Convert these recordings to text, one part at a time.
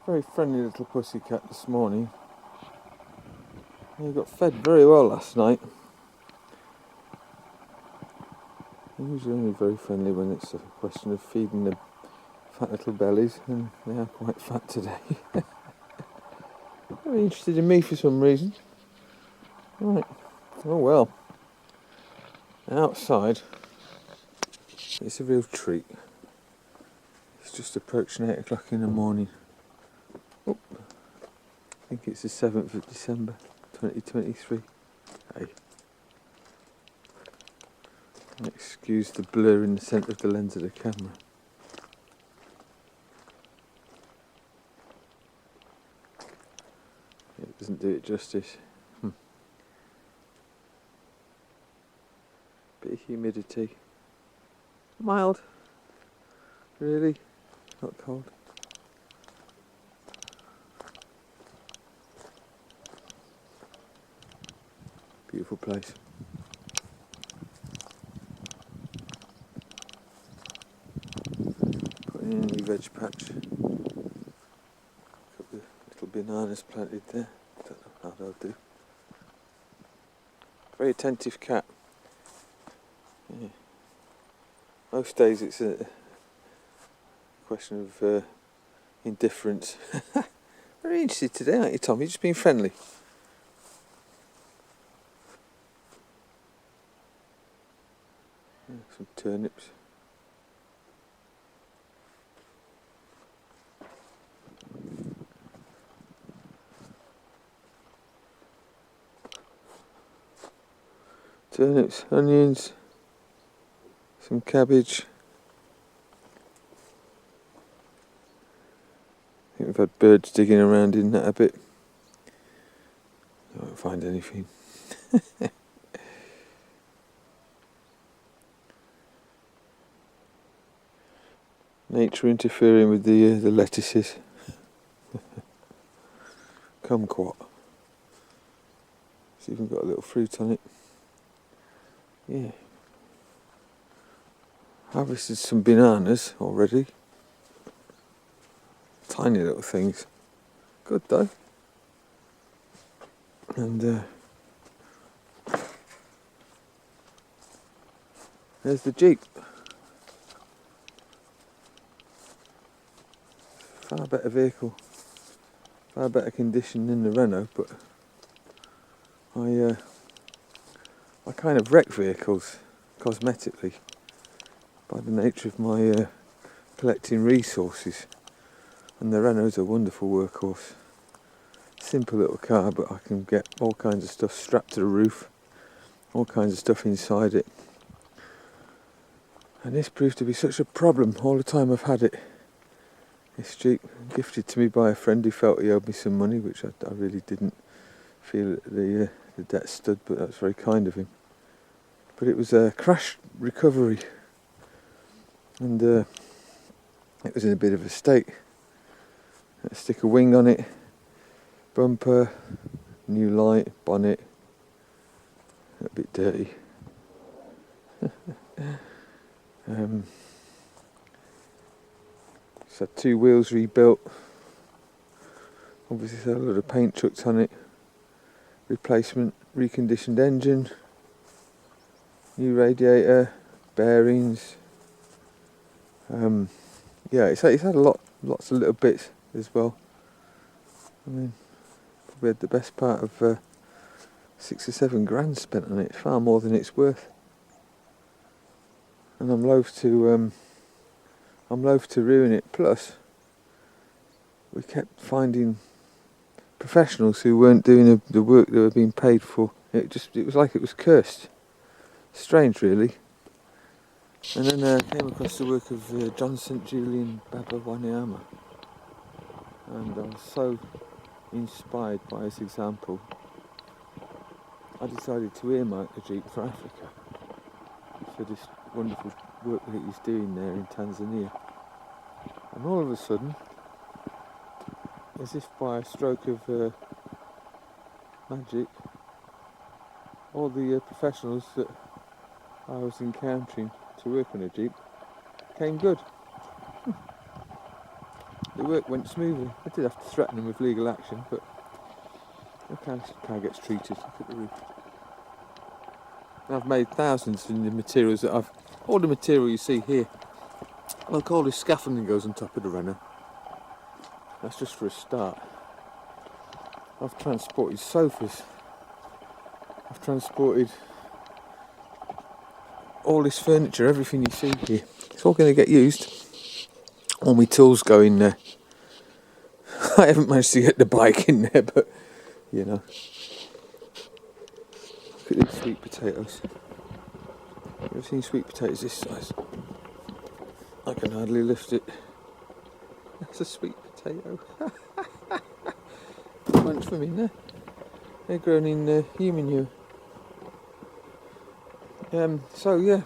Very friendly little pussycat this morning. He got fed very well last night. They're usually only very friendly when it's a question of feeding the fat little bellies, and they are quite fat today. Very interested in me for some reason. Right, oh well. Outside, it's a real treat. It's just approaching 8 o'clock in the morning. Oh, I think it's the 7th of December 2023. Hey. Excuse the blur in the centre of the lens of the camera. It doesn't do it justice. Bit of humidity. Mild. Really? Not cold. Beautiful place. Putting in a new veg patch. Couple of little bananas planted there. Don't know how they'll do. Very attentive cat. Yeah. Most days it's a question of indifference. Very interested today, aren't you, Tom? You've just been friendly. Yeah, some turnips. Turnips, onions, some cabbage. I think we've had birds digging around in that a bit. I won't find anything. Nature interfering with the lettuces. Kumquat. It's even got a little fruit on it. Yeah. Harvested some bananas already. Tiny little things. Good though. And there's the Jeep. Far better vehicle. Far better condition than the Renault, but I kind of wreck vehicles cosmetically by the nature of my collecting resources, and the Renault's a wonderful workhorse. Simple little car, but I can get all kinds of stuff strapped to the roof, all kinds of stuff inside it, and this proved to be such a problem all the time I've had it. This Jeep, gifted to me by a friend who felt he owed me some money, which I really didn't feel the debt stood, but that's very kind of him. But it was a crash recovery, and it was in a bit of a state. Stick a wing on it, bumper, new light, bonnet, a bit dirty. Just had 2 wheels rebuilt. Obviously had a lot of paint chucked on it. Replacement, reconditioned engine, new radiator, bearings. Yeah, it's had lots of little bits as well. I mean, probably had the best part of 6 or 7 grand spent on it, far more than it's worth. And I'm loath to ruin it. Plus, we kept finding professionals who weren't doing the work they were being paid for. It was like it was cursed. Strange, really. And then I came across the work of John St. Julian Baba Wanyama, and I was so inspired by his example, I decided to earmark the Jeep for Africa, for this wonderful work that he's doing there in Tanzania. And all of a sudden, as if by a stroke of magic, all the professionals that I was encountering to work on a Jeep came good. the work went smoothly. I did have to threaten them with legal action, but look how this cow gets treated. Look at the roof. I've made thousands in the materials all the material you see here. Look, all this scaffolding goes on top of the runner. That's just for a start. I've transported sofas. I've transported all this furniture, everything you see here. It's all going to get used. All my tools go in there. I haven't managed to get the bike in there, but you know. Look at these sweet potatoes. You ever seen sweet potatoes this size? I can hardly lift it. That's a sweet potato. Bunch of them in there. They're grown in human manure. So yeah,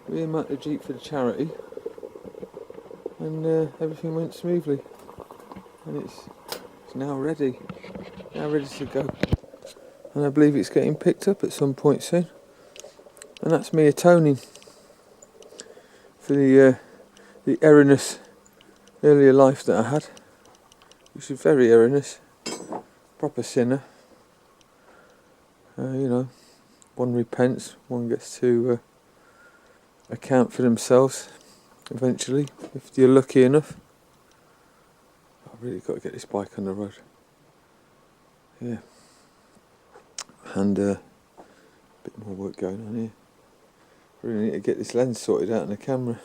we earmarked the Jeep for the charity, and everything went smoothly, and it's now ready to go, and I believe it's getting picked up at some point soon, and that's me atoning for the erroneous earlier life that I had, which is very erroneous, proper sinner. You know. One repents, one gets to account for themselves eventually, if you're lucky enough. I've really got to get this bike on the road. Yeah. And a bit more work going on here. Really need to get this lens sorted out on the camera.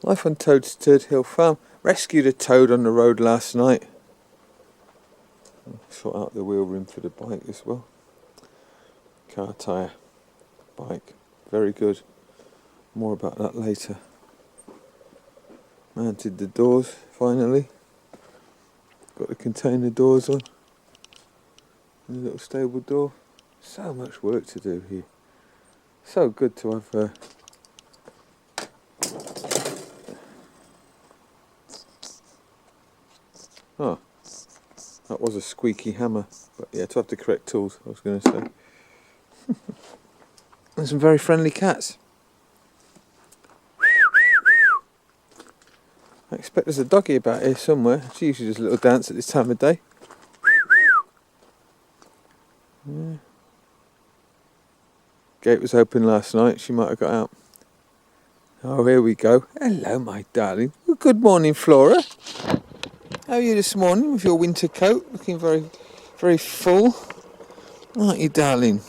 Life on Toadstead Hill Farm. Rescued a toad on the road last night. Sort out the wheel rim for the bike as well. Car tyre, bike, very good. More about that later. Mounted the doors finally. Got the container doors on. And the little stable door. So much work to do here. So good to have. Oh, that was a squeaky hammer. But yeah, to have the correct tools, I was going to say. And some very friendly cats. I expect there's a doggy about here somewhere. She usually does a little dance at this time of day. Yeah. Gate was open last night, she might have got out. Oh, here we go. Hello, my darling. Well, good morning, Flora. How are you this morning with your winter coat? Looking very, very full. Aren't you, darling?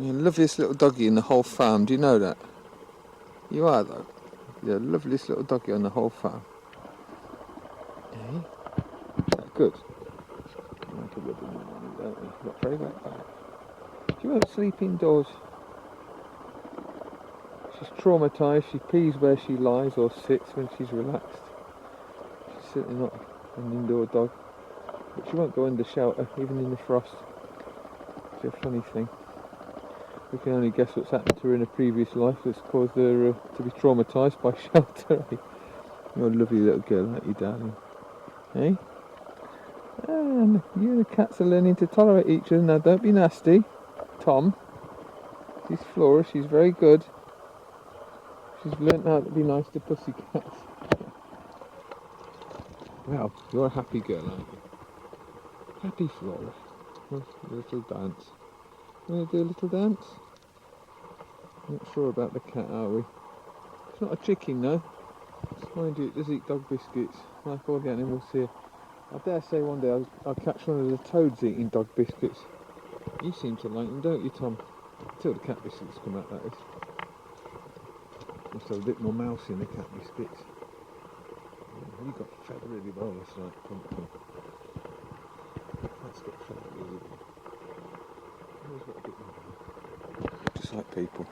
You're the loveliest little doggy in the whole farm, do you know that? You are, though. You're the loveliest little doggy on the whole farm. Eh? Is that good? Like a rubber man, don't we? Got very wet back. She won't sleep indoors. She's traumatised. She pees where she lies or sits when she's relaxed. She's certainly not an indoor dog. But she won't go under shelter, even in the frost. It's a funny thing. We can only guess what's happened to her in a previous life that's caused her to be traumatised by shelter. You're a lovely little girl, aren't you, darling? Eh? And you and the cats are learning to tolerate each other. Now, don't be nasty. Tom. She's Flora, she's very good. She's learnt how to be nice to pussycats. Well, you're a happy girl, aren't you? Happy Flora. Let's do a little dance. You want to do a little dance? Not sure about the cat, are we? It's not a chicken, though. Mind you, it does eat dog biscuits, like all the animals here. I dare say one day I'll catch one of the toads eating dog biscuits. You seem to like them, don't you, Tom? Until the cat biscuits come out, that is. Must have a bit more mouse in the cat biscuits. Yeah, you got fed really well last night, Pumpkin. Let's get fed really well. Always got a bit more. Just like people.